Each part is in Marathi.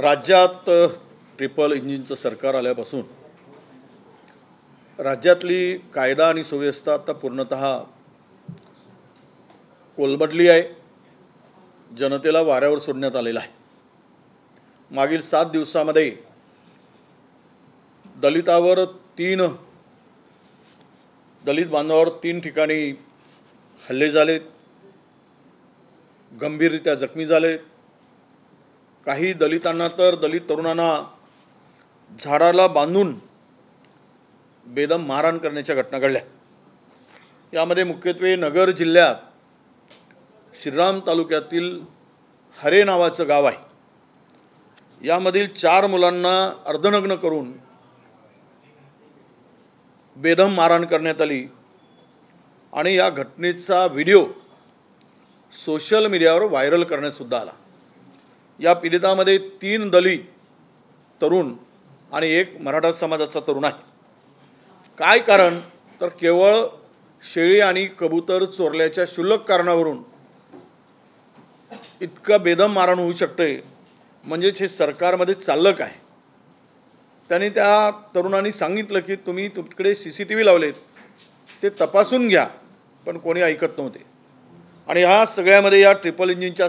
राज्यात ट्रिपल इंजिनचं सरकार आल्यापासून राज्यातली कायदा आणि सुव्यवस्था आता पूर्णतः कोलमडली आहे. जनतेला वाऱ्यावर सोडण्यात आलेला आहे. मागील 7 दिवसामध्ये दलित बांधवावर 3 ठिकाणी हल्ले झालेत, गंभीररित्या जखमी झाले. काही दलितांना तर दलित तरुणांना झाडाला बांधून बेदम मारहाण करण्याच्या घटना घडल्या. यामध्ये मुख्यत्वे नगर जिल्ह्यात श्रीराम तालुक्यातील हरे नावाचं गाव आहे. यामधील 4 मुलांना अर्धनग्न करून बेदम मारहाण करण्यात आली आणि या घटनेचा व्हिडिओ सोशल मीडियावर व्हायरल करण्यात सुद्धा आला. या पीडितामध्ये 3 दलित तरुण आणि 1 मराठा समाजाचा तरुण आहे. काय कारण तर केवळ शेळी आणि कबूतर चोरल्याच्या क्षुल्लक कारणावरून इतकं बेदम मारहाण होऊ शकते म्हणजेच हे सरकारमध्ये चाललं काय. त्यांनी त्या तरुणांनी सांगितलं की तुम्ही तुमच्याकडे CCTV लावलेत ते तपासून घ्या, पण कोणी ऐकत नव्हते. आणि ह्या सगळ्यामध्ये या ट्रिपल इंजिनच्या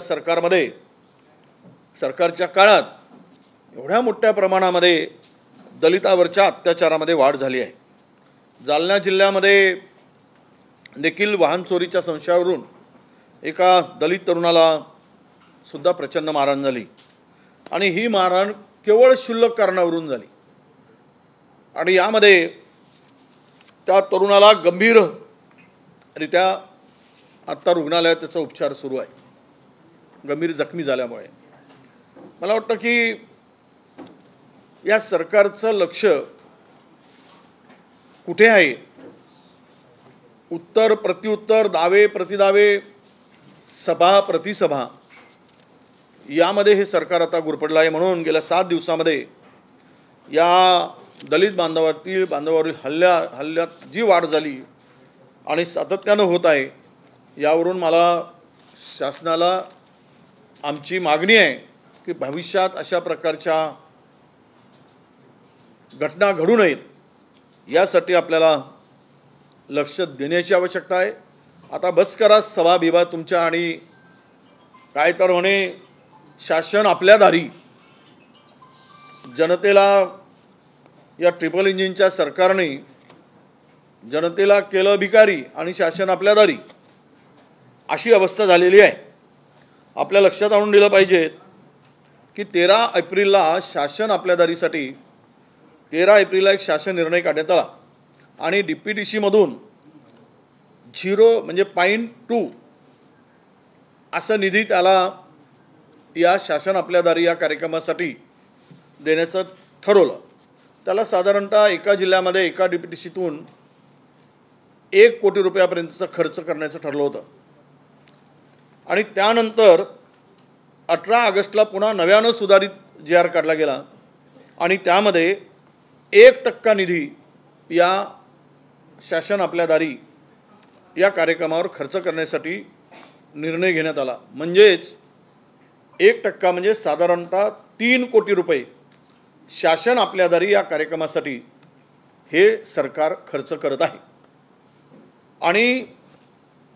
सरकारच्या काळात एवढ्या मोठ्या प्रमाणामध्ये दलितावरच्या अत्याचारामध्ये वाढ झाली आहे. जालना जिल्ह्यामध्ये देखील वाहन चोरीच्या संशयावरून एका दलित तरुणाला सुद्धा प्रचंड मारहाण झाली आणि ही मारहाण केवळ क्षुल्लक कारणावरून झाली. आणि यामध्ये त्या तरुणाला गंभीररित्या आत्ता रुग्णालयात त्याचा उपचार सुरू आहे, गंभीर जखमी झाल्यामुळे. मला वाटतं की या सरकारचं लक्ष कुठे आहे. उत्तर प्रत्युत्तर, दावे प्रतिदावे, सभा प्रतिसभा यामध्ये हे सरकार आता गुरफटलं आहे. म्हणून गेल्या 7 दिवसामध्ये या दलित बांधवावरील हल्ल्यात जी वाढ झाली आणि सातत्यानं होत आहे, यावरून मला शासनाला आमची मागणी आहे की भविष्यात अशा प्रकारच्या घटना घडू नयेत यासाठी आपल्याला लक्ष देण्याची आवश्यकता आहे. आता बस करा सभा बिभा तुमच्या आणि काय तर म्हणे शासन आपल्या दारी. जनतेला या ट्रिपल इंजिनच्या सरकारने जनतेला केलं भिकारी आणि शासन आपल्या दारी अशी अवस्था झालेली आहे. आपल्या लक्षात आणून दिलं पाहिजे की 13 एप्रिलला शासन आपल्या दारीसाठी 13 एप्रिलला एक शासन निर्णय काढण्यात आला आणि DPTC मधून 0.2 असा निधी त्याला या शासन आपल्या दारी या कार्यक्रमासाठी देण्याचं ठरवलं. त्याला साधारणतः एका जिल्ह्यामध्ये एका DPTCतून 1 कोटी रुपयापर्यंतचा खर्च करण्याचं ठरलं होतं. आणि त्यानंतर 18 ऑगस्टला पुन्हा नव्यानं सुधारित GR काढला गेला आणि त्यामध्ये 1% निधी या शासन आपल्या दारी या कार्यक्रमावर खर्च करण्यासाठी निर्णय घेण्यात आला. म्हणजेच 1% म्हणजे साधारणतः 3 कोटी रुपये शासन आपल्या दारी या कार्यक्रमासाठी हे सरकार खर्च करत आहे. आणि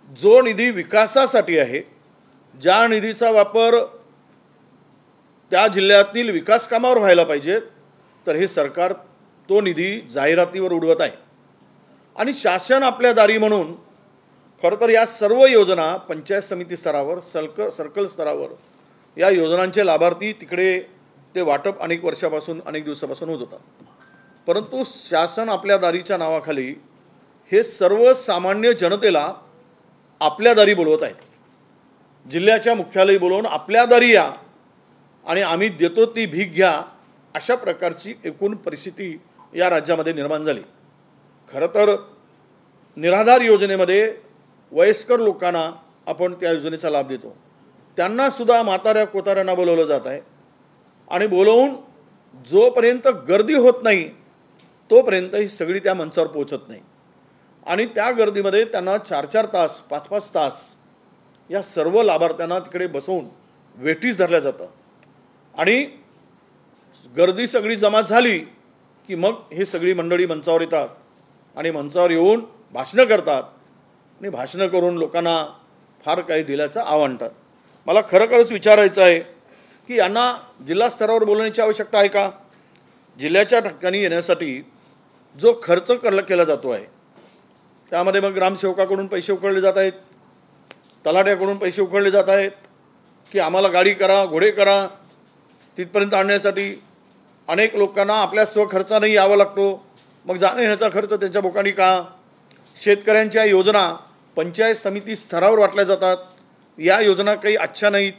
जो निधी विकासासाठी आहे, ज्या निधीचा वापर त्या जिल्ह्यातील विकास कामावर व्हायला पाहिजे, तर हे सरकार तो निधी जाहिरातीवर उडवत आहे. आणि शासन आपल्या दारी म्हणून खरं तर या सर्व योजना पंचायत समिती स्तरावर सर्कल स्तरावर या योजनांचे लाभार्थी तिकडे ते वाटप अनेक वर्षापासून अनेक दिवसापासून होत होतं. परंतु शासन आपल्या दारीच्या नावाखाली हे सर्वसामान्य जनतेला आपल्या दारी बोलवत आहेत. जिल्ह्याच्या मुख्यालयी बोलवून आपल्या दारी या आणि आम्ही देतो ती भीक घ्या अशा प्रकारची एकूण परिस्थिती या राज्यामध्ये निर्माण झाली. खरं तर निराधार योजनेमध्ये वयस्कर लोकांना आपण त्या योजनेचा लाभ देतो, त्यांना सुद्धा म्हाताऱ्या कोताऱ्यांना बोलवलं जात आहे आणि बोलवून जोपर्यंत गर्दी होत नाही तोपर्यंत ही सगळी त्या मंचावर पोहोचत नाही. आणि त्या गर्दीमध्ये त्यांना 4-4 तास 5-5 तास या सर्व लाभार्थ्यांना तिकडे बसवून वेठीस धरल्या जातं. आणि गर्दी सगळी जमा झाली की मग हे सगळी मंडळी मंचावर येतात आणि मंचावर येऊन भाषणं करतात आणि भाषणं करून लोकांना फार काही दिल्याचं आवडतात. मला खरंच विचारायचं आहे की यांना जिल्हा स्तरावर बोलण्याची आवश्यकता आहे का? जिल्ह्याच्या ठिकाणी येण्यासाठी जो खर्च केला जातो आहे त्यामध्ये मग ग्रामसेवकाकडून पैसे उकळले जात आहेत, तलाट्याकडून पैसे उकळले जात आहेत की आम्हाला गाडी करा, घोडे करा, तिथपर्यंत आणण्यासाठी अनेक लोकांना आपल्या स्वखर्चानेही यावं लागतो. मग जाण्या येण्याचा खर्च त्यांच्या बोकांडी का? शेतकऱ्यांच्या योजना पंचायत समिती स्तरावर वाटल्या जातात. या योजना काही अच्छा नाहीत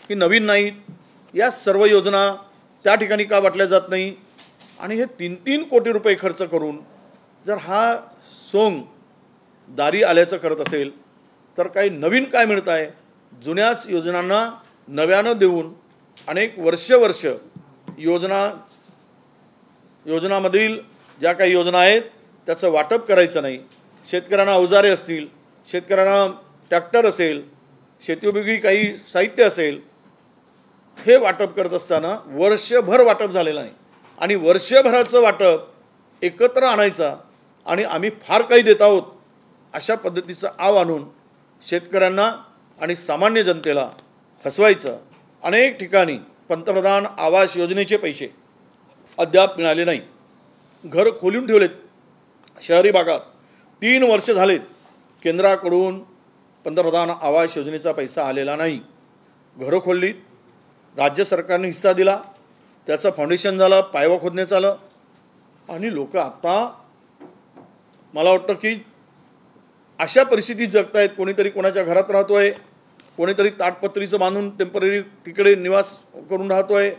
की नवीन नाहीत, या सर्व योजना त्या ठिकाणी का वाटल्या जात नाही? आणि हे 3-3 कोटी रुपये खर्च करून जर हा सोंग दारी आल्याचं करत असेल तर काही नवीन काय मिळत आहे? जुन्याच योजनांना नव्यानं देऊन अनेक वर्ष योजनामधील ज्या काही योजना आहेत त्याचं वाटप करायचं नाही. शेतकऱ्यांना अवजारे असतील, शेतकऱ्यांना ट्रॅक्टर असेल, शेतीउपयोगी काही साहित्य असेल, हे वाटप करत असताना वर्षभर वाटप झालेलं नाही आणि वर्षभराचं वाटप एकत्र आणायचा आणि आम्ही फार काही देत आहोत अशा पद्धतीचं आव आणून शेतकऱ्यांना आणि सामान्य जनतेला फसवायचं. अनेक ठिकाणी पंतप्रधान आवास योजनेचे पैसे अद्याप मिळाले नाही. घर खोलून ठेवलेत शहरी भागात. 3 वर्ष झालेत केंद्राकडून पंतप्रधान आवास योजनेचा पैसा आलेला नाही. घरं खोललीत, राज्य सरकारने हिस्सा दिला, त्याचं फाउंडेशन झालं, पायवा खोदण्याचं आलं आणि लोक आता मला वाटतं की अशा परिस्थितीत जगतायत. कोणीतरी कोणाच्या घरात राहतोय, कोणीतरी ताटपत्रीचं बांधून टेम्पररी तिकडे निवास करून राहतोय.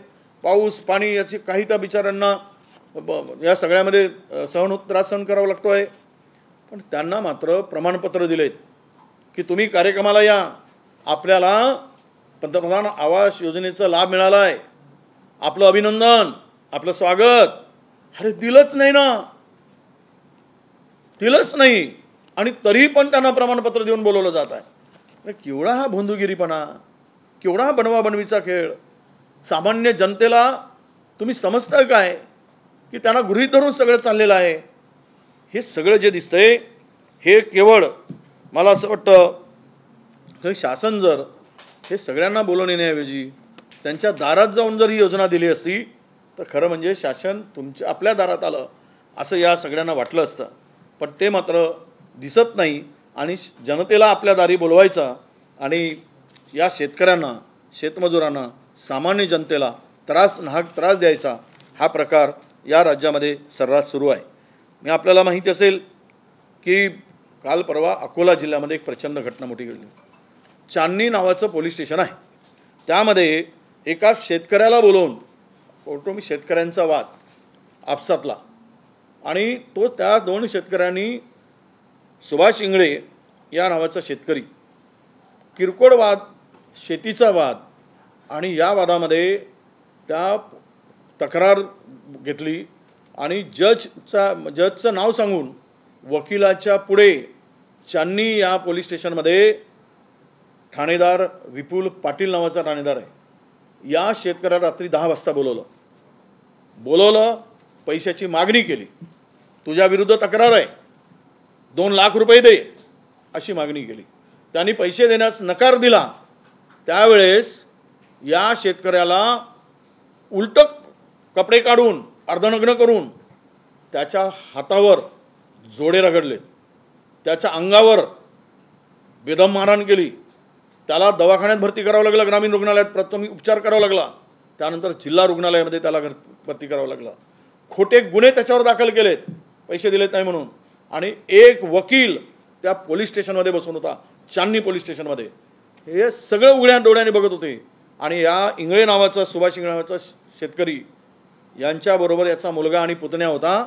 पाऊस पाणी याची काही त्या बिचाऱ्यांना या सगळ्यामध्ये त्रास सहन करावा लागतो आहे. पण त्यांना मात्र प्रमाणपत्र दिलेत की तुम्ही कार्यक्रमाला या, आपल्याला पंतप्रधान आवास योजनेचा लाभ मिळाला आहे, आपलं अभिनंदन, आपलं स्वागत. अरे दिलंच नाही ना, दिलंच नाही आणि तरी पण त्यांना प्रमाणपत्र देऊन बोलवलं जात आहे. केवढा हा भोंदूगिरीपणा, केवढा हा बनवाबनवीचा खेळ. सामान्य जनतेला तुम्ही समजताय काय की त्यांना गृहीत धरून सगळं चाललेलं आहे? हे सगळं जे दिसतंय हे केवळ मला असं वाटतं की शासन जर हे सगळ्यांना बोलवून येण्याऐवजी त्यांच्या दारात जाऊन जर ही योजना दिली असती तर खरं म्हणजे शासन तुमच्या आपल्या दारात आलं असं या सगळ्यांना वाटलं असतं. पण ते मात्र दिसत नाही आणि जनतेला आपल्या दारी बोलवायचा आणि या शेतकऱ्यांना, शेतमजुरांना, सामान्य जनतेला नाहक त्रास द्यायचा हा प्रकार या राज्यामध्ये सर्रास सुरू आहे. मी आपल्याला माहिती असेल की काल परवा अकोला जिल्ह्यामध्ये एक प्रचंड घटना मोठी घडली. चांदणी नावाचं पोलीस स्टेशन आहे. त्यामध्ये एका शेतकऱ्याला बोलवून कौटुंबिक शेतकऱ्यांचा वाद आपसातला आणि तो त्या 2 शेतकऱ्यांनी सुभाष इंगळे या नावाचा शेतकरी किरकोळ वाद, शेतीचा वाद आणि या वादामध्ये त्या तक्रार घेतली आणि जजचं नाव सांगून वकिलाच्या पुढे चांदणी या पोलीस स्टेशनमध्ये ठाणेदार विपुल पाटील नावाचा ठाणेदार आहे, या शेतकऱ्याला रात्री 10 वाजता बोलवलं, पैशाची मागणी केली. तुझ्या विरुद्ध तक्रार आहे, 2 लाख रुपये दे अशी मागणी केली. त्यांनी पैसे देण्यास नकार दिला. त्यावेळेस या शेतकऱ्याला उलट कपडे काढून अर्धनग्न करून त्याच्या हातावर जोडे रगडले, त्याच्या अंगावर बेदम मारहाण केली. त्याला दवाखान्यात भरती करावं लागलं, ग्रामीण रुग्णालयात प्राथमिक उपचार करावा लागला, त्यानंतर जिल्हा रुग्णालयामध्ये त्याला भरती करावं लागलं. खोटे गुन्हे त्याच्यावर दाखल केलेत पैसे दिलेत नाही म्हणून. आणि एक वकील त्या पोलीस स्टेशनमध्ये बसून होता, चांदणी पोलीस स्टेशनमध्ये. हे सगळं उघड्या डोळ्याने बघत होते. आणि या इंगळे नावाचा, सुभाष इंगळे नावाचा शेतकरी यांच्याबरोबर याचा मुलगा आणि पुतण्या होता,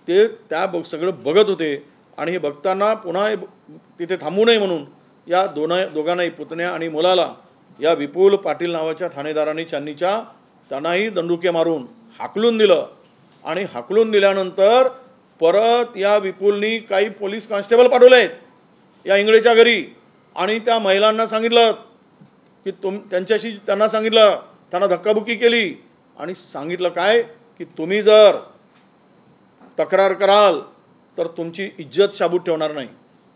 ते त्या सगळं बघत होते. आणि हे बघताना पुन्हा तिथे थांबू नये म्हणून या दोघांनाही, पुतण्या आणि मुलाला, या विपुल पाटील नावाच्या ठाणेदारांनी चांदणीच्या त्यांनाही दंडुके मारून हाकलून दिलं. आणि हाकलून दिल्यानंतर परत या विपुलनी काही पोलीस कॉन्स्टेबल पाठवले या इंगळेच्या घरी आणि त्या महिलांना सांगितलं की त्यांना सांगितलं, त्यांना धक्काबुक्की केली आणि सांगितलं काय की तुम्ही जर तक्रार कराल तर तुमची इज्जत शाबूत ठेवणार नाही,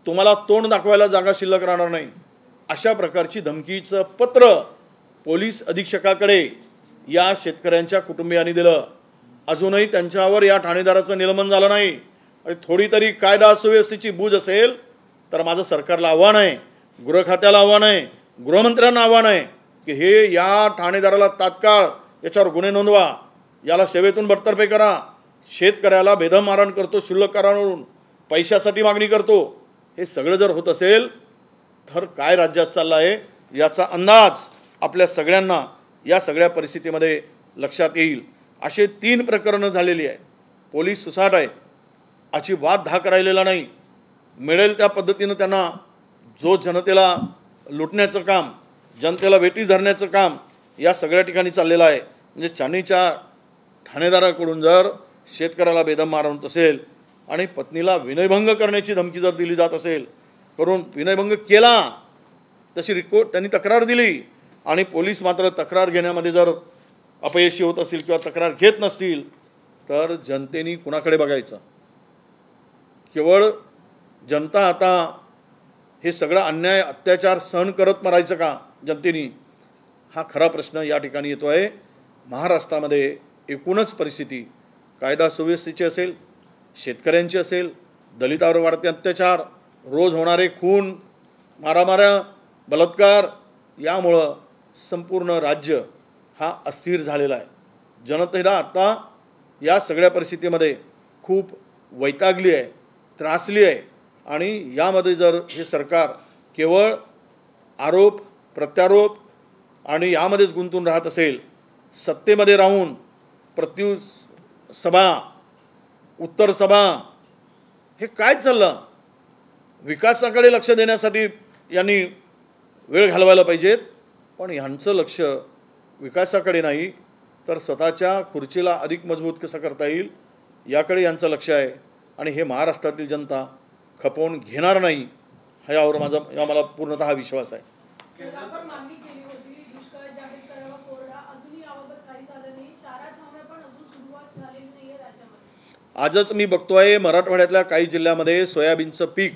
तुम्हाला तोंड दाखवायला जागा शिल्लक राहणार नाही, अशा प्रकारची धमकीचं पत्र पोलीस अधीक्षकाकडे या शेतकऱ्यांच्या कुटुंबियांनी दिलं. अजूनही त्यांच्यावर या ठाणेदाराचं निलंबन झालं नाही. आणि थोडी तरी कायदा सुव्यवस्थेची बूज असेल तर माझं सरकारला आव्हान आहे, गृह खात्याला आव्हान आहे, गृहमंत्र्यांना आव्हान आहे की हे या ठाणेदाराला तात्काळ याच्यावर गुन्हे नोंदवा, याला सेवेतून बडतर्फे करा. शेतकऱ्याला बेदम मारहाण करतो, क्षुल्लक करारावरून पैशासाठी मागणी करतो. हे सगळं जर होत असेल तर काय राज्यात चाललं आहे याचा अंदाज आपल्या सगळ्यांना या सगळ्या परिस्थितीमध्ये लक्षात येईल. असे 3 प्रकरणं झालेली आहे. पोलीस सुसाट आहे, अजिबात धाक राहिलेला नाही. मिळेल त्या पद्धतीनं त्यांना जो जनतेला लुटण्याचं काम, जनतेला वेठीस धरण्याचं काम या सगळ्या ठिकाणी चाललेलं आहे. म्हणजे चांदीच्या ठाणेदाराकडून जर शेतकऱ्याला बेदम मारहाण होत असेल आणि पत्नीला विनयभंग करण्याची धमकी जर दिली जात असेल, करून विनयभंग केला तशी रिपोर्ट त्यांनी तक्रार दिली आणि पोलीस मात्र तक्रार घेण्यामध्ये जर अपयशी होत असतील किंवा तक्रार घेत नसतील तर जनतेने कुणाकडे बघायचं? केवळ जनता आता हे सगळं अन्याय अत्याचार सहन करत मरायचं का जनतेने? हा खरा प्रश्न या ठिकाणी येतो आहे. महाराष्ट्रामध्ये एकूणच परिस्थिती कायदा सुव्यवस्थेची असेल, शेतकऱ्यांची असेल, दलितावर वाढते अत्याचार, रोज होणारे खून, मारामाऱ्या, बलात्कार, यामुळं संपूर्ण राज्य हा अस्थिर झालेला आहे. जनतेला आता या सगळ्या परिस्थितीमध्ये खूप वैतागली आहे, त्रासली आहे. आणि यामध्ये जर हे सरकार केवळ आरोप प्रत्यारोप आणि यामध्येच गुंतून राहत असेल, सत्तेमध्ये राहून सभा उत्तर सभा, हे काय चाललं? विकासाकडे लक्ष देण्यासाठी यांनी वेळ घालवायला पाहिजेत, पण ह्यांचं लक्ष विकासाकडे नाही तर स्वतःच्या खुर्चीला अधिक मजबूत कसं करता येईल याकडे यांचं लक्ष आहे. आणि हे महाराष्ट्रातील जनता खपवून घेणार नाही ह्यावर मला पूर्णतः विश्वास आहे. आजच मी बघतोय मराठवाड्यातल्या काही जिल्ह्यामध्ये सोयाबीनचं पीक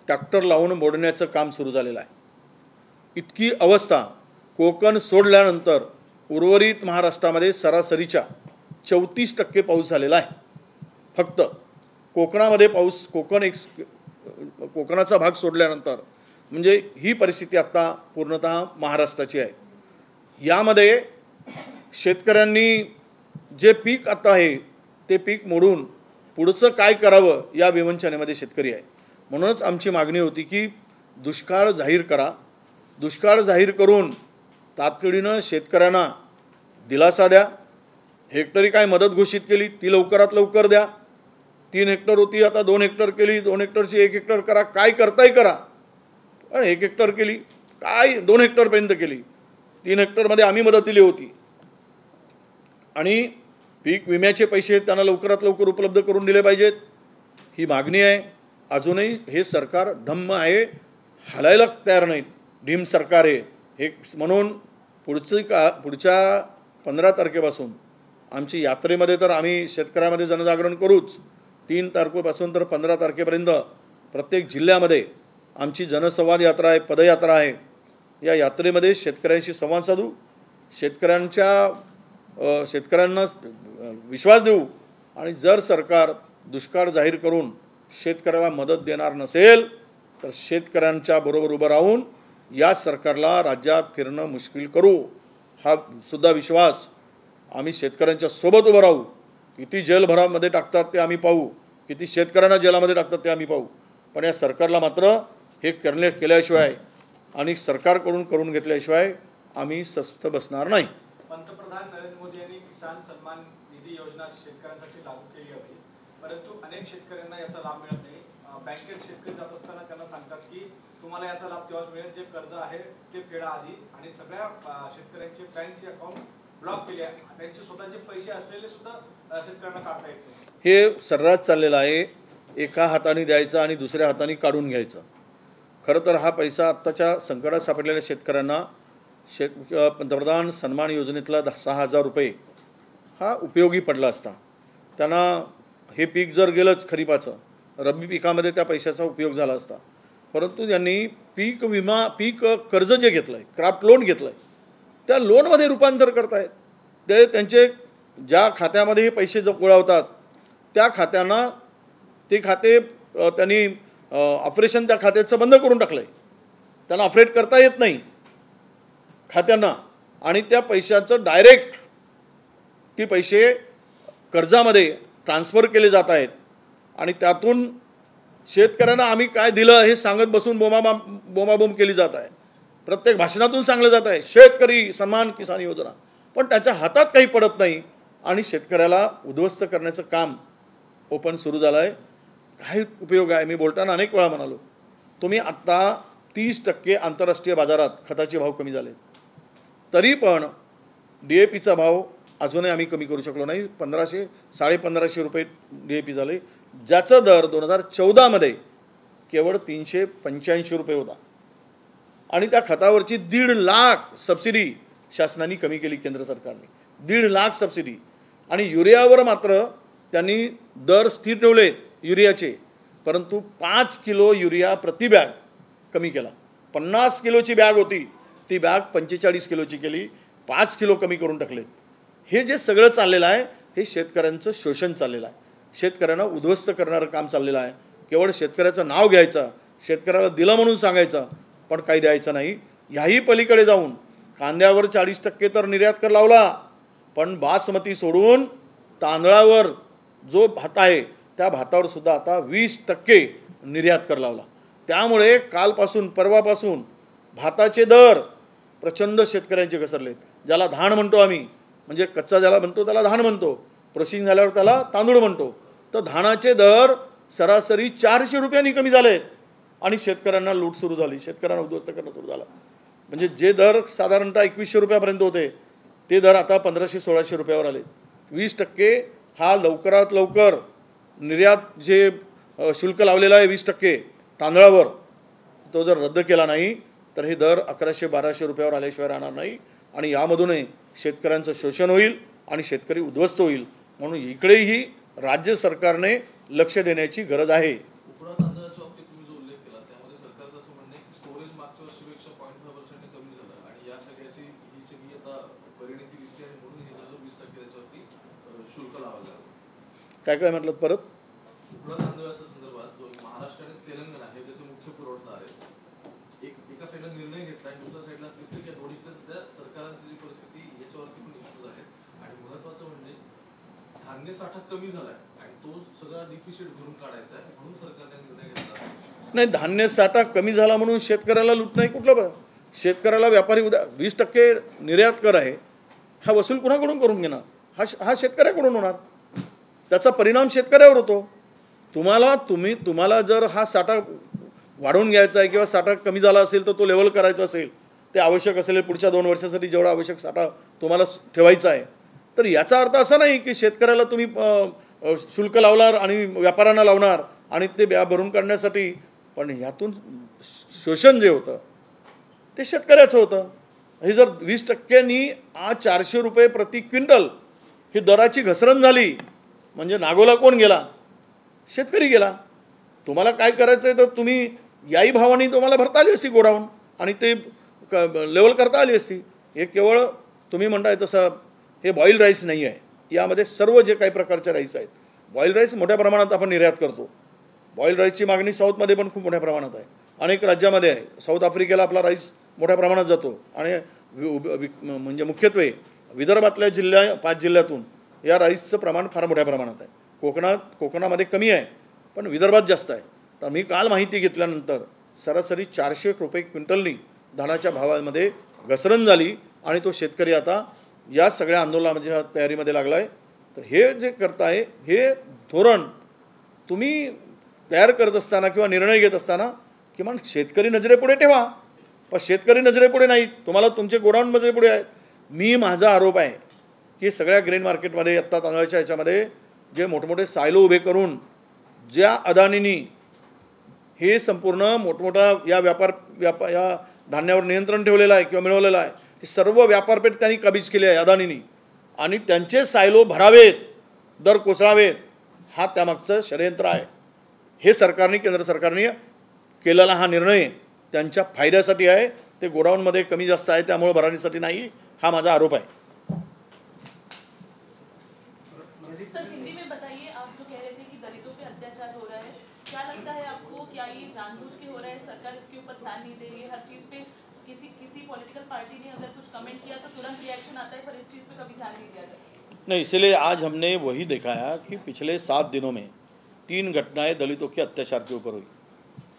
ट्रॅक्टर लावून मोडण्याचं काम सुरू झालेलं आहे. इतकी अवस्था. कोकण सोडल्यानंतर उर्वरित महाराष्ट्रामध्ये सरासरीच्या 34% पाऊस झालेला आहे. फक्त कोकणामध्ये पाऊस, कोकणाचा भाग सोडल्यानंतर, म्हणजे ही परिस्थिती आता पूर्णतः महाराष्ट्राची आहे. यामध्ये शेतकऱ्यांनी जे पीक आता आहे ते पीक मोडून पुढचं काय करावं या विवंचनेमध्ये शेतकरी आहे. म्हणूनच आमची मागणी होती की दुष्काळ जाहीर करा. दुष्काळ जाहीर करून तातडीनं शेतकऱ्यांना दिलासा द्या. हेक्टरी काय मदत घोषित केली ती लवकरात लवकर द्या. 3 हेक्टर होती, आता 2 हेक्टर केली. 2 हेक्टरची 1 हेक्टर करा. काय करताय करा. पण 1 हेक्टर केली काय, 2 हेक्टरपर्यंत केली. 3 हेक्टरमध्ये आम्ही मदत दिली होती. आणि पीक विम्याचे पैसे त्यांना लवकरात लवकर उपलब्ध करून दिले पाहिजेत, ही मागणी आहे. अजूनही हे सरकार ढम्म आहे, हालायला तयार नाहीत. ढीम सरकार आहे हे म्हणून पुढच्या 15 तारखेपासून आमची यात्रेमध्ये तर आम्ही शेतकऱ्यामध्ये जनजागरण करूच. 3 तारखेपासून तर 15 तारखेपर्यंत प्रत्येक जिल्ह्यामध्ये आमची जनसंवाद यात्रा आहे, पदयात्रा आहे. या यात्रेमध्ये शेतकऱ्यांशी संवाद साधू, शेतकऱ्यांना विश्वास देऊ. आणि जर सरकार दुष्काळ जाहीर करून शेतकऱ्याला मदत देणार नसेल तर शेतकऱ्यांच्या बरोबर उभं राहून या सरकारला राज्यात फिरणं मुश्किल करू. हा सुद्धा विश्वास आम्ही शेतकऱ्यांच्या सोबत उभं राहू. किती जेलभरामध्ये टाकतात ते आम्ही पाहू, किती शेतकऱ्यांना जेलामध्ये टाकतात ते आम्ही पाहू. पण या सरकारला मात्र हे केल्याशिवाय आणि सरकारकडून करून घेतल्याशिवाय आम्ही स्वस्थ बसणार नाही. पंतप्रधान नरेंद्र मोदी यांनी किसान सन्मान निधी योजना शेतकऱ्यांसाठी लागू केली होती, परंतु अनेक शेतकऱ्यांना याचा लाभ मिळत नाही. बँकेत शेतकरी जात असताना त्यांना सांगतात की तुम्हाला याचा लाभ तेव्हाच मिळेल जे कर्ज आहे ते फेडा आधी. आणि सगळ्या शेतकऱ्यांचे बँकचे अकाउंट ब्लॉक केले आहे. त्यांचे स्वतःचे पैसे असलेले सुद्धा शेतकऱ्यांना काढता येत नाही. हे सर्रास चाललेलं आहे. एका हाताने द्यायचं आणि दुसऱ्या हाताने काढून घ्यायचं. खरं तर हा पैसा आत्ताच्या संकटात सापडलेल्या शेतकऱ्यांना पंतप्रधान सन्मान योजनेतला 6,000 रुपये हा उपयोगी पडला असता. त्यांना हे पीक जर गेलंच खरीपाचं, रब्बी पिकामध्ये त्या पैशाचा उपयोग झाला असता. परंतु त्यांनी पीक विमा, पीक कर्ज जे घेतलं आहे, क्रॉप लोन घेतलं आहे, त्या लोनमध्ये रूपांतर करतायत. ते त्यांचे ज्या खात्यामध्ये हे पैसे जो गोळावतात त्या खात्यांना ते खाते त्यांनी ऑपरेशन त्या खात्याचं बंद करून टाकलं आहे. त्यांना ऑपरेट करता येत नाही खात्यांना, आणि त्या पैशाचं डायरेक्ट ती पैसे कर्जामध्ये ट्रान्सफर केले जात आहेत. आणि त्यातून शेतकऱ्यांना आम्ही काय दिलं हे सांगत बसून बोमाबोम केली जात आहे. प्रत्येक भाषणातून सांगलं जात आहे शेतकरी सन्मान किसान योजना, पण त्याच्या हातात काही पडत नाही आणि शेतकऱ्याला उद्ध्वस्त करण्याचं काम ओपन सुरू झालं आहे. काय उपयोग आहे? मी बोलताना अनेक वेळा म्हणालो, तुम्ही आत्ता 30% आंतरराष्ट्रीय बाजारात खताचे भाव कमी झाले, तरी पण DAPचा भाव अजूनही आम्ही कमी करू शकलो नाही. 1500-1550 रुपये DAP झाले, ज्याचा दर 2014 केवळ 385 रुपये होता. आणि त्या खतावरची 1.5 लाख सबसिडी शासनाने कमी केली, केंद्र सरकारने 1.5 लाख सबसिडी. आणि युरियावर मात्र त्यांनी दर स्थिर ठेवले युरियाचे, परंतु 5 किलो युरिया प्रति बॅग कमी केला. 50 किलोची बॅग होती ती बॅग 45 किलोची केली, 5 किलो कमी करून टाकले. हे जे सगळं चाललेलं आहे हे शेतकऱ्यांचं शोषण चाललेलं आहे, शेतकऱ्यांना उद्ध्वस्त करणारं काम चाललेलं आहे. केवळ शेतकऱ्याचं नाव घ्यायचं, शेतकऱ्याला दिलं म्हणून सांगायचं, पण काही द्यायचं नाही. ह्याही पलीकडे जाऊन कांद्यावर 40% तर निर्यात कर लावला, पण बासमती सोडून तांदळावर जो भात आहे त्या भातावर सुद्धा आता 20% निर्यात कर लावला. त्यामुळे कालपासून परवापासून भाताचे दर प्रचंड शेतकऱ्यांचे घसरलेत. ज्याला धान म्हणतो आम्ही, म्हणजे कच्चा ज्याला म्हणतो त्याला धान म्हणतो, प्रोसेसिंग झाल्यावर त्याला तांदूळ म्हणतो, तर धानाचे दर सरासरी 400 रुपयांनी कमी झालेत. आणि शेतकऱ्यांना लूट सुरू झाली, शेतकऱ्यांना उद्ध्वस्त करणं सुरू झालं. म्हणजे जे दर साधारणतः 2100 रुपयापर्यंत होते ते दर आता 1500-1600 रुपयावर आले. 20% हा लवकरात लवकर निर्यात जे शुल्क लावलेला आहे 20% तांदळावर, तो जर रद्द केला नाही तर हे दर 1100-1200 रुपयावर आल्याशिवाय राहणार नाही. आणि यामधूनही शेतकऱ्यांचं शोषण होईल आणि शेतकरी उद्ध्वस्त होईल. म्हणून इकडेही राज्य सरकारने लक्ष देण्याची गरज आहे. उकडा तांदळाच्या बाबतीत तुम्ही जो उल्लेख केला त्यामध्ये सरकारचं असं म्हणणं आहे की स्टोरेज मागच्या वर्षीपेक्षा 0.5% कमी झालं आणि या सगळ्याची ही सगळी आता परिणती दिसते आणि म्हणून हे सगळं 20% त्याच्यावरती शुल्क लावायला लागलं. काय काय म्हटलं परत? उकडा तांदळाच्या संदर्भात जो महाराष्ट्र आणि तेलंगणा हे त्याचे मुख्य पुरवठादार आहेत, एका साईडला निर्णय घेतला आणि दुसऱ्या साईडला दिसते की दोन्हीकडे सध्या सरकारांची जी परिस्थिती याच्यावरती पण इश्यूज आहेत. आणि महत्वाचं म्हणजे धान्य साठा कमी झालाय आणि तो सगळा डिफिसिट भरून काढायचा आहे, म्हणून सरकारने निर्णय घेतला. नाही, धान्य साठा कमी झाला म्हणून शेतकऱ्याला लूट नाही. कुठलं शेतकऱ्याला व्यापारी उद्या 20% निर्यात कर आहे, हा वसूल कुणाकडून करून घेणार? हा शेतकऱ्याकडून होणार. त्याचा परिणाम शेतकऱ्यावर होतो. तुम्हाला जर हा साठा वाढवून घ्यायचा आहे किंवा साठा कमी झाला असेल तर तो लेवल करायचा असेल, ते आवश्यक असेल पुढच्या 2 वर्षासाठी जेवढा आवश्यक साठा तुम्हाला ठेवायचा आहे, तर याचा अर्थ असा नाही की शेतकऱ्याला तुम्ही शुल्क लावणार आणि व्यापाऱ्यांना लावणार आणि ते भरून काढण्यासाठी. पण ह्यातून शोषण जे होतं ते शेतकऱ्याचं होतं. हे जर 20%नी आज 400 रुपये प्रति क्विंटल ही दराची घसरण झाली, म्हणजे नागोला कोण गेला? शेतकरी गेला. तुम्हाला काय करायचं आहे तर तुम्ही याही भावाने तुम्हाला भरता आली असती गोडाऊन आणि ते लेवल करता आली असती. हे केवळ तुम्ही म्हणताय तसं हे बॉईल राईस नाही आहे. यामध्ये सर्व जे काही प्रकारचे राईस आहेत, बॉईल राईस मोठ्या प्रमाणात आपण निर्यात करतो. बॉईल राईसची मागणी साऊथमध्ये पण खूप मोठ्या प्रमाणात आहे, अनेक राज्यामध्ये आहे. साऊथ आफ्रिकेला आपला राईस मोठ्या प्रमाणात जातो आणि म्हणजे मुख्यत्वे विदर्भातल्या 5 जिल्ह्यातून या राईसचं प्रमाण फार मोठ्या प्रमाणात आहे. कोकणामध्ये कमी आहे, पण विदर्भात जास्त आहे. तर मी काल माहिती घेतल्यानंतर सरासरी 400 रुपये क्विंटलनी धानाच्या भावामध्ये घसरण झाली आणि तो शेतकरी आता या सगळ्या आंदोलनाच्या तयारीमध्ये लागला आहे. तर हे जे करताय हे धोरण तुम्ही तयार करत असताना किंवा निर्णय घेत असताना किमान शेतकरी नजरेपुढे ठेवा. पण शेतकरी नजरेपुढे नाही, तुम्हाला तुमचे गोडाऊन नजरेपुढे आहेत. माझा आरोप आहे की सगळ्या ग्रेन मार्केटमध्ये आत्ता तांदळाच्या ह्याच्यामध्ये जे मोठमोठे सायलो उभे करून ज्या अदानींनी हे संपूर्ण मोठमोठा या धान्यावर नियंत्रण ठेवलेलं आहे किंवा मिळवलेलं आहे, हे सर्व व्यापारपेठ त्यांनी काबीज केली आहे अदानींनी. आणि त्यांचे सायलो भरावेत, दर कोसळावेत, हा त्यामागचं षडयंत्र आहे. हे सरकारने, केंद्र सरकारने केलेला हा निर्णय त्यांच्या फायद्यासाठी आहे. ते गोडाऊनमध्ये कमी जास्त आहे त्यामुळे भरारीसाठी नाही, हा माझा आरोप आहे. सर, हिंदी में बताइए, आप जो कह रहे थे कि दलितों पे अत्याचार हो रहा है, क्या लगता है आपको, क्या ये जानबूझ के हो रहा है, सरकार इसके ऊपर ध्यान नहीं दे रही है? हर चीज़ पे किसी पॉलिटिकल पार्टी ने अगर कुछ कमेंट किया तो तुरंत रिएक्शन आता है, पर इस चीज़ पे कभी ध्यान नहीं दिया जाता? नहीं, इसलिए आज हमने वही दिखाया कि पिछले 7 दिनों में 3 घटनाएं दलितों के अत्याचार के ऊपर हुई.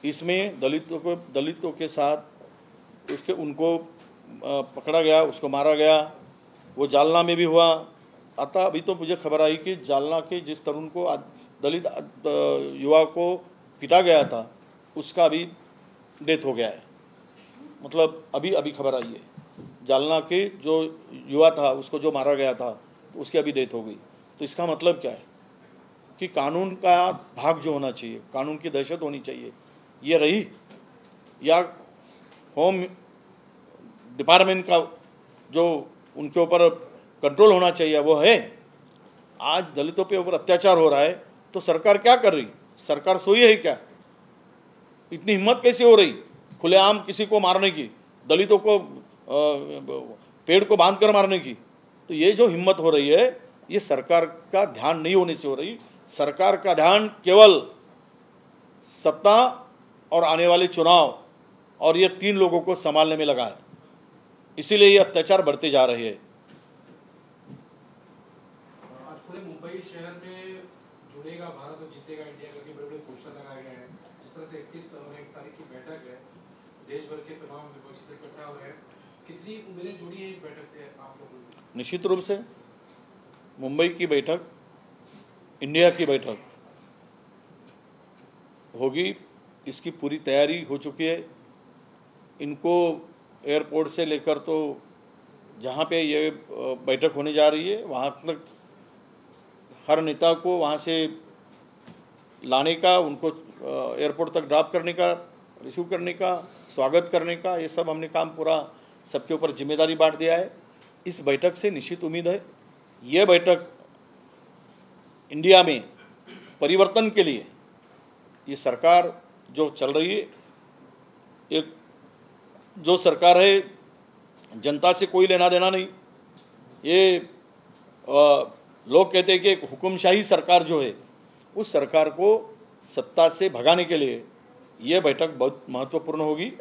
इसमें दलितों के साथ उनको पकड़ा गया, उसको मारा गया. वो जालना में भी हुआ. आता अभी तो मुझे खबर आई कि जालना के जिस तरुण को दलित युवा को पिटा गया था उसका अभी डेथ हो गया है. मतलब अभी खबर आई है. जालना के जो युवा था उसको जो मारा गया था तो उसकी अभी डेथ हो गई. तो इसका मतलब क्या है कि कानून का भाग जो होना चाहिए, कानून की दहशत होनी चाहिए, ये रही, या होम डिपार्टमेंट का जो उनके ऊपर कंट्रोल होना चाहिए वो है. आज दलितों पे ऊपर अत्याचार हो रहा है तो सरकार क्या कर रही? सरकार सोई है क्या? इतनी हिम्मत कैसे हो रही खुलेआम किसी को मारने की, दलितों को पेड़ को बांध कर मारने की? तो ये जो हिम्मत हो रही है ये सरकार का ध्यान नहीं होने से हो रही. सरकार का ध्यान केवल सत्ता और आने वाले चुनाव और ये 3 लोगों को संभालने में लगा है. इसीलिए ये अत्याचार बढ़ते जा रहे हैं. आज पूरे मुंबई शहर में जुड़ेगा भारत और जीतेगा इंडिया करके बड़े-बड़े पोस्टर लगाए गए हैं. जिस तरह से 31 और 1 तारीख की बैठक है, देश भर के तमाम विपक्षी इकट्ठा हो रहे हैं. कितनी उम्मीदें जुड़ी हैं इस बैठक से आप लोगों को? निश्चित रूप से मुंबई की बैठक इंडिया की बैठक होगी. इसकी पूरी तैयारी हो चुकी है. इनको एयरपोर्ट से लेकर तो जहाँ पे ये बैठक होने जा रही है वहाँ तक हर नेता को वहाँ से लाने का, उनको एयरपोर्ट तक ड्रॉप करने का, रिसीव करने का, स्वागत करने का, ये सब हमने काम पूरा सबके ऊपर जिम्मेदारी बांट दिया है. इस बैठक से निश्चित उम्मीद है ये बैठक इंडिया में परिवर्तन के लिए, ये सरकार जो चल रही है, एक जो सरकार है जनता से कोई लेना देना नहीं. ये लोग कहते हैं कि एक हुकुमशाही सरकार जो है उस सरकार को सत्ता से भगाने के लिए ये बैठक बहुत महत्वपूर्ण होगी.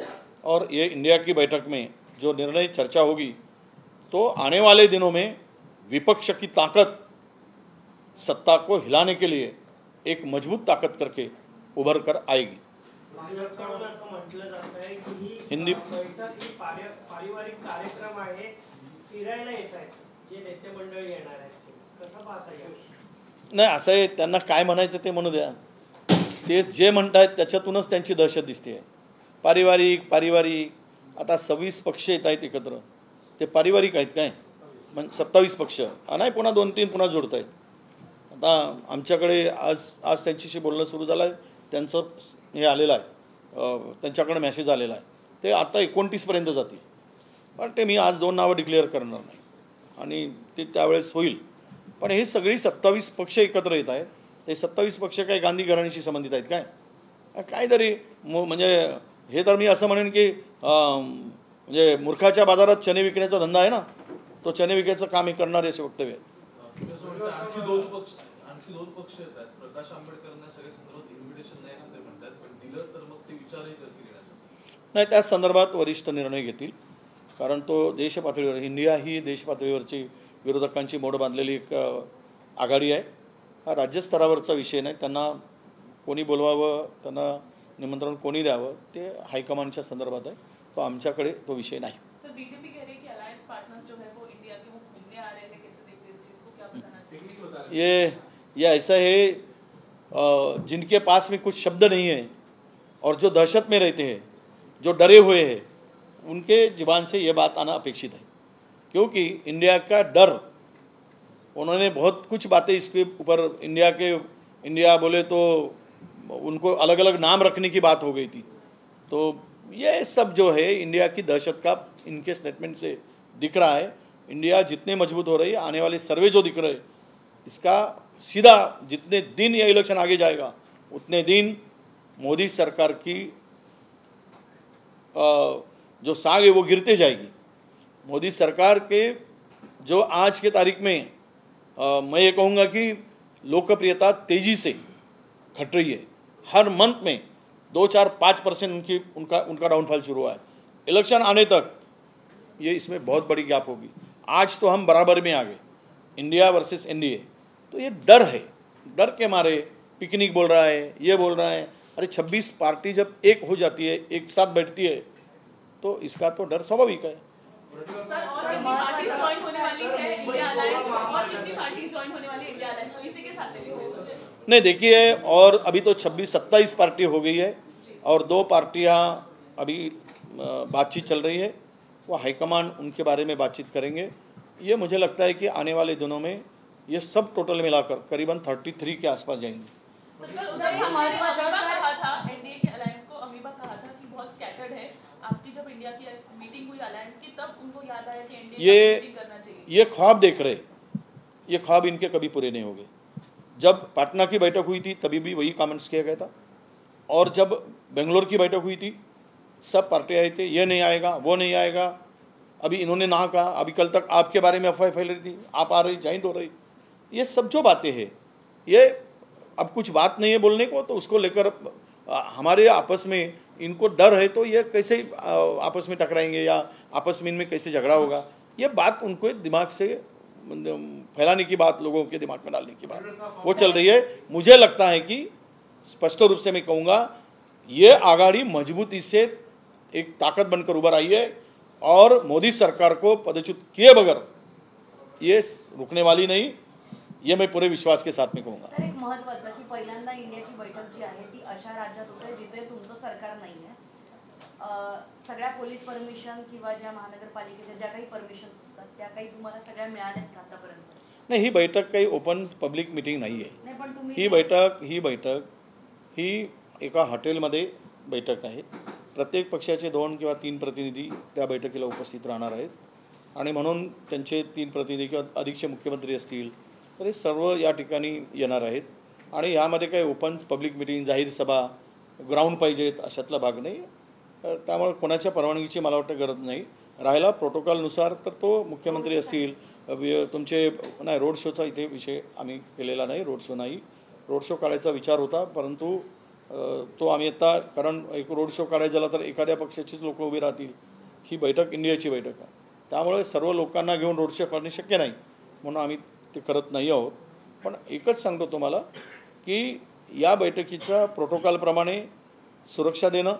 और ये इंडिया की बैठक में जो निर्णय चर्चा होगी तो आने वाले दिनों में विपक्ष की ताकत सत्ता को हिलाने के लिए एक मजबूत ताकत करके उभर कर आएगी. भाजपकडून असं म्हटलं जात आहे की ही हिंदी बैठक ही पारिवारिक कार्यक्रम आहे, फिरायला येत आहेत जे नेते मंडळी येणार आहेत ते. कसं पाहता येईल? नाही, असं आहे, त्यांना काय म्हणायचं ते म्हणू द्या. ते जे म्हणतायत त्याच्यातूनच त्यांची दहशत दिसते. पारिवारिक आता 26 पक्ष येत आहेत एकत्र. ते पारिवारिक आहेत काय? मग 27 पक्ष नाही, पुन्हा 2-3 पुन्हा जोडत आहेत. आता आमच्याकडे आज त्यांच्याशी बोलणं सुरू झालं आहे. त्यांचं हे आलेलं आहे, त्यांच्याकडे मेसेज आलेला आहे. ते आता 29पर्यंत जातील. पण ते मी आज 2 नावं डिक्लेअर करणार नाही आणि ते त्यावेळेस होईल. पण हे सगळी 27 पक्ष एकत्र येत आहेत. हे 27 पक्ष काय गांधी घराण्याशी संबंधित आहेत काय? काहीतरी म्हणजे हे तर मी असं म्हणेन की म्हणजे मूर्खाच्या बाजारात चणे विकण्याचा धंदा आहे ना, तो चणे विकायचं काम हे करणारे असे वक्तव्य आहेत. आणखी दोन पक्ष येतात. प्रकाश आंबेडकरांना सगळ्या संदर्भात इन्व्हिटेशन नाही असं ते म्हणतात, पण दिलं तर मग ते विचारही करतील येण्यासाठी. नाही, त्या संदर्भात वरिष्ठ निर्णय घेतील. कारण तो देश पातळीवर, इंडिया ही देश पातळीवरची विरोधकांची मोड बांधलेली एक आघाडी आहे. हा राज्यस्तरावरचा विषय नाही. त्यांना कोणी बोलवावं, त्यांना निमंत्रण कोणी द्यावं ते हायकमांडच्या संदर्भात आहे. तो आमच्याकडे तो विषय नाही. सर, बीजेपी कह रही है कि अलायंस पार्टनर्स जो है वो इंडिया के वो घूमने आ रहे हैं, कैसे देखते हैं इस चीज को, क्या बताना चाहिए? ये ऐसा है जिनके पास में कुछ शब्द नहीं है और जो दहशत में रहते हैं, जो डरे हुए हैं, उनके ज़ुबान से ये बात आना अपेक्षित है. क्योंकि इंडिया का डर, उन्होंने बहुत कुछ बातें इसके ऊपर इंडिया बोले तो उनको अलग अलग नाम रखने की बात हो गई थी. तो ये सब जो है इंडिया की दहशत का इनके स्टेटमेंट से दिख रहा है. इंडिया जितने मजबूत हो रही है, आने वाले सर्वे जो दिख रहे हैं, इसका सीधा जितने दिन ये इलेक्शन आगे जाएगा उतने दिन मोदी सरकार की जो साग है वो गिरते जाएगी। मोदी सरकार के जो आज के तारीख में मैं ये कहूँगा कि लोकप्रियता तेज़ी से घट रही है। हर मंथ में 2-4-5% उनका डाउनफॉल शुरू हुआ है। इलेक्शन आने तक ये इसमें बहुत बड़ी गैप होगी। आज तो हम बराबर में आ गए, इंडिया वर्सेस एनडीए। तो ये डर है, डर के मारे पिकनिक बोल रहा है, ये बोल रहा है। अरे 26 पार्टी जब एक हो जाती है, एक साथ बैठती है, तो इसका तो डर स्वाभाविक है। सर और कितनी पार्टी ज्वाइन होने वाली है इंडिया अलायंस, और कितनी पार्टी ज्वाइन होने वाली है इंडिया अलायंस, तो इसी के साथ ले लीजिए। नहीं देखिए, और अभी तो 26-27 पार्टी हो गई है और 2 पार्टियां अभी बातचीत चल रही है। वो हाईकमान उनके बारे में बातचीत करेंगे। ये मुझे लगता है कि आने वाले दिनों में ये सब टोटल मिलाकर करीबन 33 के आसपास जाएंगे। सर हमारी वजह से कहा था एनडीए के अलायंस को, अमीबा कहा था कि बहुत स्कैटर्ड है। आपकी जब इंडिया की मीटिंग हुई अलायंस की, तब उनको याद आया कि एनडीए की मीटिंग करना चाहिए। ये ख्वाब देख रहे, ये ख्वाब इनके कभी पूरे नहीं होंगे। जब पटना की बैठक हुई थी तभी भी वही कमेंट्स किया गया था, और जब बेंगलोर की बैठक हुई थी सब पार्टी आए थे, ये नहीं आएगा, वो नहीं आएगा। अभी इन्होंने ना कहा, अभी कल तक आपके बारे में अफवाह फैल रही थी, आप आ रही, ज्वाइन हो रही। ये सब जो बातें हैं, ये अब कुछ बात नहीं है बोलने को, तो उसको लेकर हमारे आपस में इनको डर है, तो ये कैसे आपस में टकराएंगे या आपस में इनमें कैसे झगड़ा होगा। ये बात उनको दिमाग से फैलाने की बात, लोगों के दिमाग में डालने की बात वो चल रही है। मुझे लगता है कि स्पष्ट रूप से मैं कहूँगा, ये आघाड़ी मजबूती से एक ताकत बनकर उभर आई है और मोदी सरकार को पदच्युत किए बगैर ये रुकने वाली नहीं, ये मैं पूरे विश्वास के साथ में कहूँगा। सर एक महत्त्वाचं की पहिल्यांदा इंडियाची बैठक जी आहे ती अशा राज्यात होते जिथे तुमचं सरकार नाही आहे। सगळ्या पोलीस परमिशन किंवा ज्या महानगरपालिकेच्या ज्या काही परमिशन्स असतात त्या काही तुम्हाला सगळ्या मिळाल्यात का आतापर्यंत? नाही, ही बैठक काही ओपन पब्लिक मीटिंग नाही आहे। नाही पण तुम्ही ही एका हॉटेलमध्ये बैठक आहे। प्रत्येक पक्षाचे 2 किंवा 3 प्रतिनिधी त्या बैठकीला उपस्थित राहणार आहेत आणि म्हणून त्यांचे 3 प्रतिनिधी किंवा अधिकचे मुख्यमंत्री असतील तर हे सर्व या ठिकाणी येणार आहेत आणि यामध्ये काही ओपन पब्लिक मीटिंग, जाहीर सभा, ग्राउंड पाहिजेत अशातला भाग नाही। त्यामुळे कोणाच्या परवानगीची मला वाटतं गरज नाही। राहिला प्रोटोकॉलनुसार तर तो मुख्यमंत्री असतील, तुमचे नाही, रोड शोचा इथे विषय आम्ही केलेला नाही, रोड शो नाही। रोड शो काढायचा विचार होता, परंतु तो आम्ही आता, कारण एक रोड शो काढायचा झाला तर एखाद्या पक्षाचीच लोक उभी राहतील। ही बैठक इंडियाची बैठक आहे, त्यामुळे सर्व लोकांना घेऊन रोड शो करणे शक्य नाही, म्हणून आम्ही ते करत नाही आहोत। पण एकच सांगतो तुम्हाला की या बैठकीच्या प्रोटोकॉलप्रमाणे सुरक्षा देणं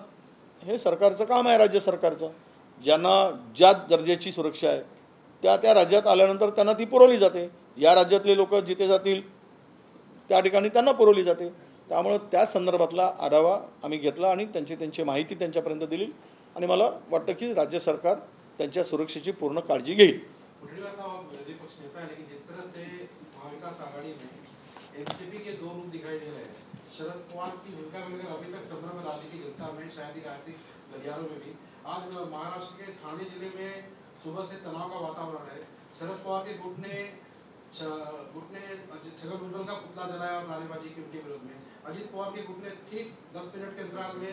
हे सरकारचं काम आहे, राज्य सरकारचं। ज्यांना ज्या दर्जाची सुरक्षा आहे त्या राज्यात आल्यानंतर त्यांना ती पुरवली जाते। या राज्यातले लोक जिथे जातील त्या ठिकाणी त्यांना पुरवली जाते। त्यामुळे त्या संदर्भातला आढावा आम्ही घेतला आणि त्यांची माहिती त्यांच्यापर्यंत दिली आणि मला वाटतं की राज्य सरकार त्यांच्या सुरक्षेची पूर्ण काळजी घेईल। एनसीपी के 2 रूप दिखाई दे रहे हैं। शरद पवार की भूमिका को लेकर अभी तक संभ्रम है राज्य की जनता में, शायद ही राजनीतिक गलियारों में भी। आज महाराष्ट्र के ठाणे जिले में सुबह से तनाव का वातावरण है। शरद पवार के गुट ने छगन भुजबल का पुतला जलाया और नारेबाजी की उनके विरोध में। अजित पवार के गुट ने ठीक 10 मिनट के अंतराल में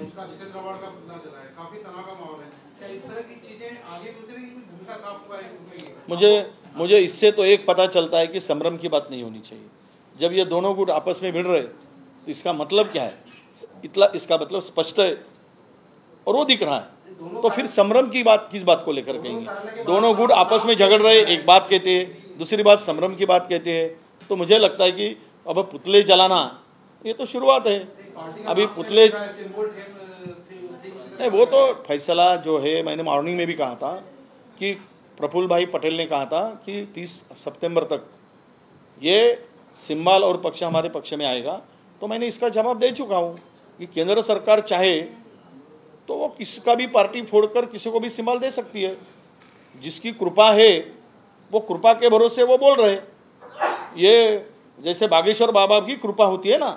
इसका जितेंद्र आव्हाड का पुतला जलाया। काफी तनाव का माहौल है। क्या इस तरह की चीजें आगे भी उतरेगी, कुछ भूमिका साफ हुआ है? मुझे इससे तो एक पता चलता है कि संभ्रम की बात नहीं होनी चाहिए। जब ये दोनों गुट आपस में भिड़ रहे तो इसका मतलब क्या है? इसका मतलब स्पष्ट है और वो दिख रहा है। तो फिर संभ्रम की बात किस बात को लेकर कहेंगे? दोनों गुट आपस में झगड़ रहे, एक बात कहते हैं, दूसरी बात संभ्रम की बात कहते हैं। तो मुझे लगता है कि अब पुतले जलाना ये तो शुरुआत है। अभी पुतले नहीं, वो तो फैसला जो है, मैंने मॉर्निंग में भी कहा था कि प्रफुल्ल भाई पटेल ने कहा था कि 30 सितंबर तक ये सिंबल और पक्ष हमारे पक्ष में आएगा। तो मैंने इसका जवाब दे चुका हूँ कि केंद्र सरकार चाहे तो वो किसका भी पार्टी फोड़कर किसी को भी सिंबल दे सकती है। जिसकी कृपा है वो कृपा के भरोसे वो बोल रहे। ये जैसे बागेश्वर बाबा की कृपा होती है ना,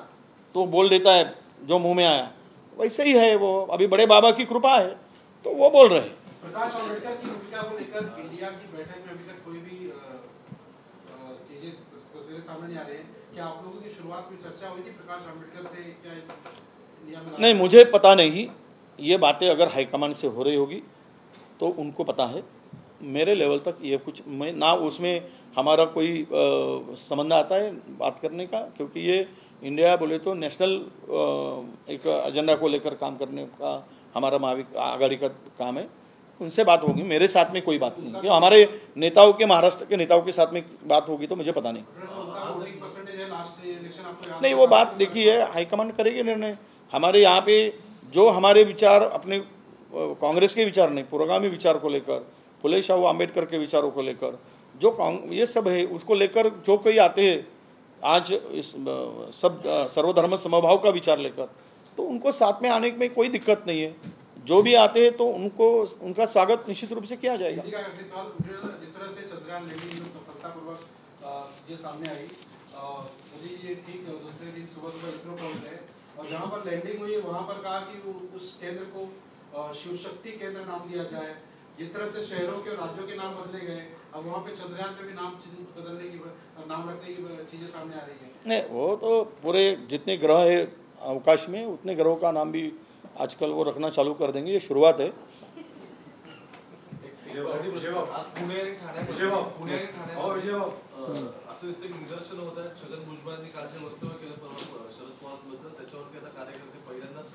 तो बोल देता है जो मुंह में आया, वैसे ही है वो। अभी बड़े बाबा की कृपा है तो वो बोल रहे। प्रकाश आंबेडकर की भूमिका को लेकर इंडिया की बैठक में अभी तक कोई भी चीजें तस्वीरें सामने नहीं आ रही है। क्या आप लोगों की शुरुआत में चर्चा हुई थी प्रकाश आंबेडकर से, क्या इंडिया में? नहीं, मुझे पता नहीं। ये बातें अगर हाईकमान से हो रही होगी तो उनको पता है। मेरे लेवल तक ये कुछ मैं ना उसमें हमारा कोई संबंध आता है बात करने का, क्योंकि ये इंडिया बोले तो नेशनल एक एजेंडा को लेकर काम करने का हमारा आघाड़ी का काम है। उनसे बात होगी, मेरे साथ में कोई बात नहीं। क्यों हमारे नेताओं के, महाराष्ट्र के नेताओं के साथ में बात होगी तो मुझे पता नहीं। नहीं, वो बात देखिए हाईकमान करेगी निर्णय। हमारे यहाँ पे जो हमारे विचार, अपने कांग्रेस के विचार नहीं, पुरोगामी विचार को लेकर, फुले शाहू आम्बेडकर के विचारों को लेकर जो ये सब है, उसको लेकर जो कोई आते हैं आज इस सब सर्वधर्म समभाव का विचार लेकर, तो उनको साथ में आने में कोई दिक्कत नहीं है। जो भी आते हैं तो उनको, उनका स्वागत निश्चित रूप से किया जाएगा। जिस तरह से चंद्रयान लैंडिंग सफलतापूर्वक ये सामने आई, ये ठीक दूसरे दिन सुबह इसरो पहुंच गए और जहाँ पर लैंडिंग हुई वहाँ पर कहा कि उस केंद्र को शिव शक्ति केंद्र नाम दिया जाए। जिस तरह से शहरों के और राज्यों के नाम बदले गए, अब वहाँ पे चंद्रयान पे भी नाम बदलने की, नाम रखने की चीजें सामने आ रही है। नहीं, वो तो पूरे जितने ग्रह है अवकाश में, उतने ग्रहों का नाम भी आजकल वो रखना चालू कर देंगे। ये शुरुआत है। असं दिसतं की निदर्शन होत आहेत। छगन भुजबळांनी काल जे वक्तव्य केलं परवा शरद पवारांबद्दल, त्याच्यावरती आता कार्यकर्ते पहिल्यांदाच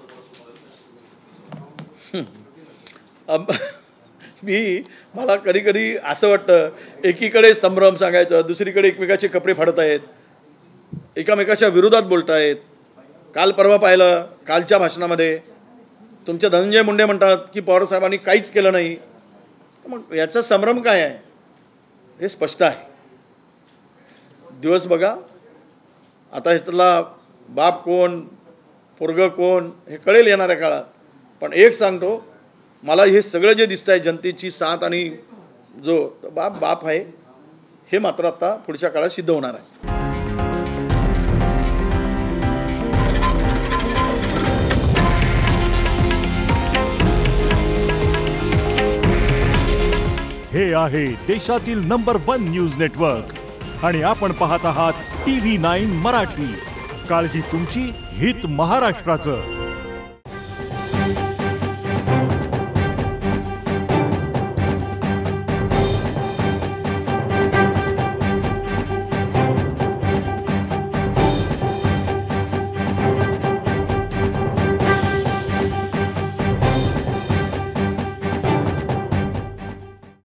मला कधी कधी असं वाटतं, एकीकडे संभ्रम सांगायचं, दुसरीकडे एकमेकाचे कपडे फाडत आहेत, एकामेकाच्या विरोधात बोलत आहेत। काल परवा पाहिलं, कालच्या भाषणामध्ये तुमचे धनंजय मुंडे म्हणतात की पवार साहेबांनी काहीच केलं नाही। मग याचा संभ्रम काय आहे हे स्पष्ट आहे। दिवस बघा, आता ह्यातला बाप कोण, पोरगं कोण हे कळेल येणाऱ्या काळात। पण एक सांगतो, मला हे सगळं जे दिसत आहे, जनतेची साथ आणि जो बाप आहे, हे मात्र आता पुढच्या काळात सिद्ध होणार आहे। हे आहे देशातील नंबर 1 न्यूज नेटवर्क आणि आपण पाहत आहात TV9 मराठी। काळजी तुमची, हित महाराष्ट्राचं।